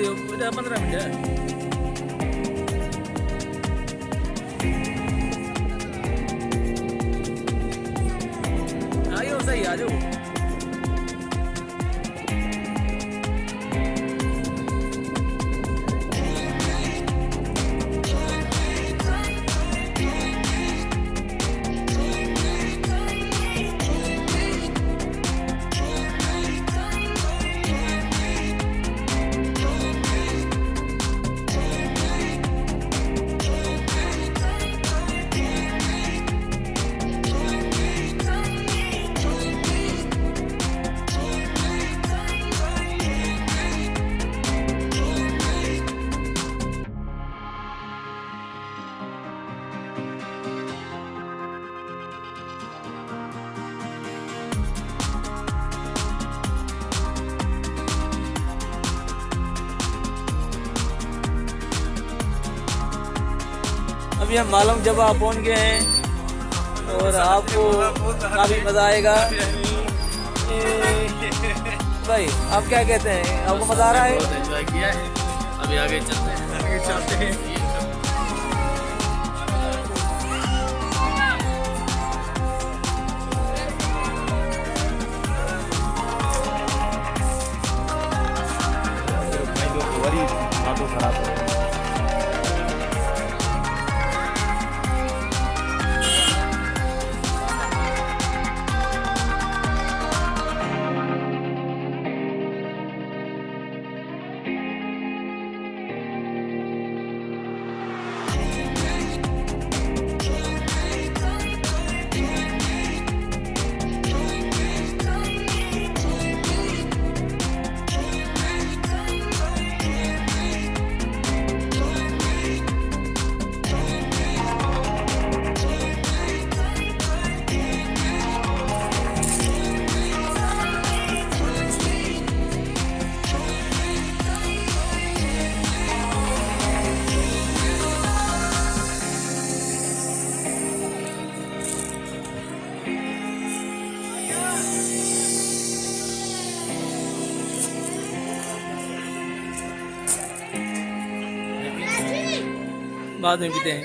उद्या 15 मिनिटं. आयो सही आ जाओ. अभी हम मालूम जब आप पहुंच गए हैं और आपको काफ़ी मज़ा आएगा. भाई आप क्या कहते हैं, आपको मज़ा आ रहा है? बहुत एंजॉय किया है. अभी आगे चलते हैं. खराब है. बाद में पीते हैं.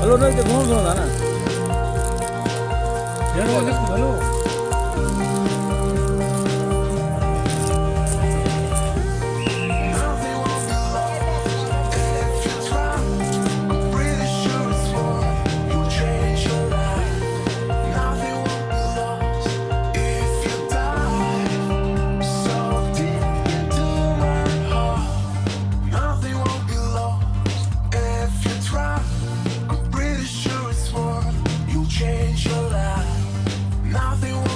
हेलो ना तो कौन सुना ना hello. Change your life. Nothing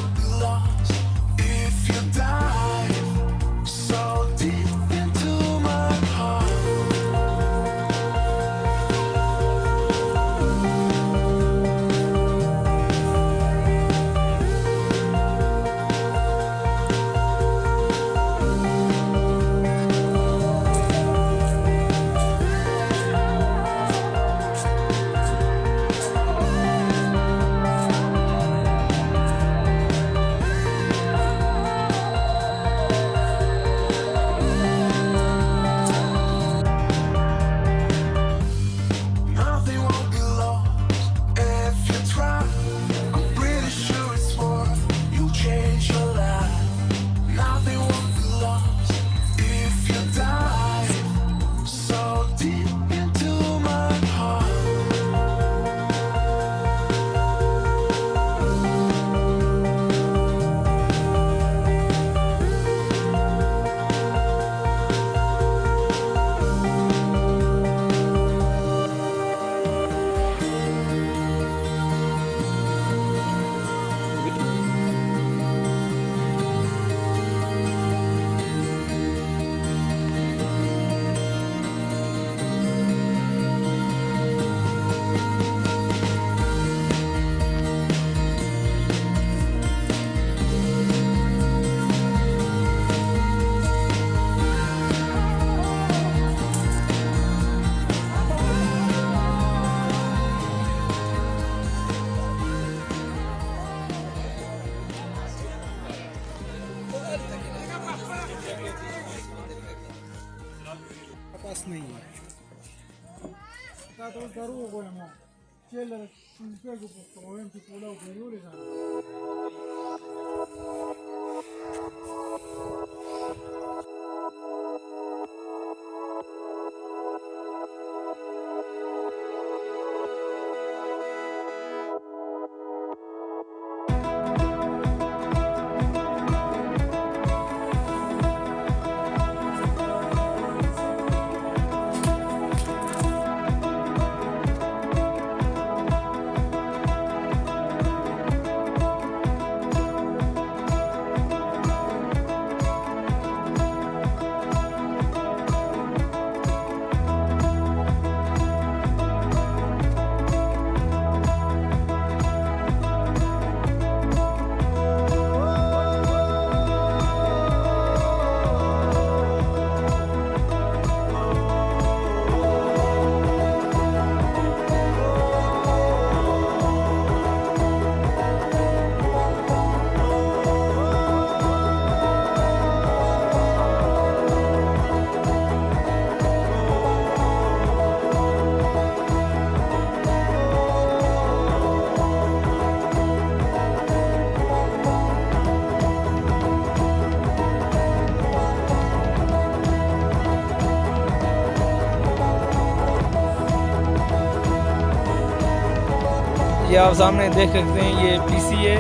stato darugo mo cellere sul pego probabilmente quello che io le sa ये आप सामने देख सकते हैं, ये पीसी है,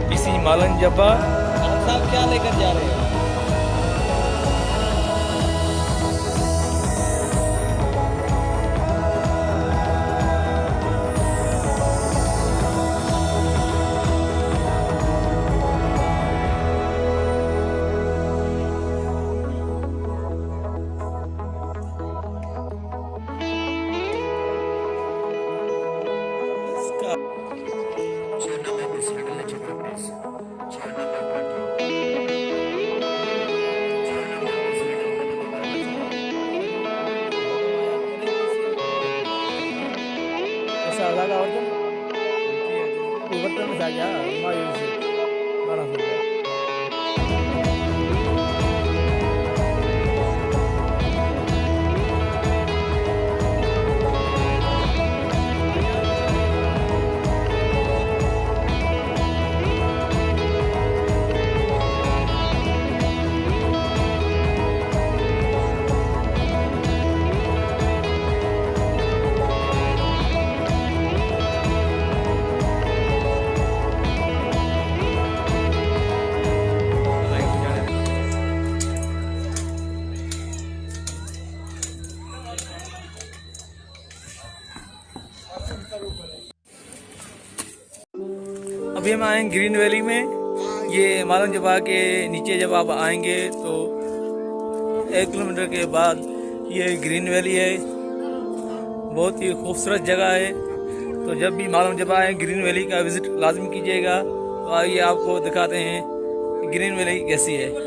पीसी मालन जब्बा। आप साहब क्या लेकर जा रहे हैं? ऐसा लगा और बर्तन में जा गया मायूस से 1200 रुपया। अभी हम आए ग्रीन वैली में। ये मालन जबा के नीचे जब आप आएंगे तो 1 किलोमीटर के बाद ये ग्रीन वैली है। बहुत ही खूबसूरत जगह है। तो जब भी मालन जबा आए ग्रीन वैली का विजिट लाजमी कीजिएगा। तो आइए आपको दिखाते हैं ग्रीन वैली कैसी है।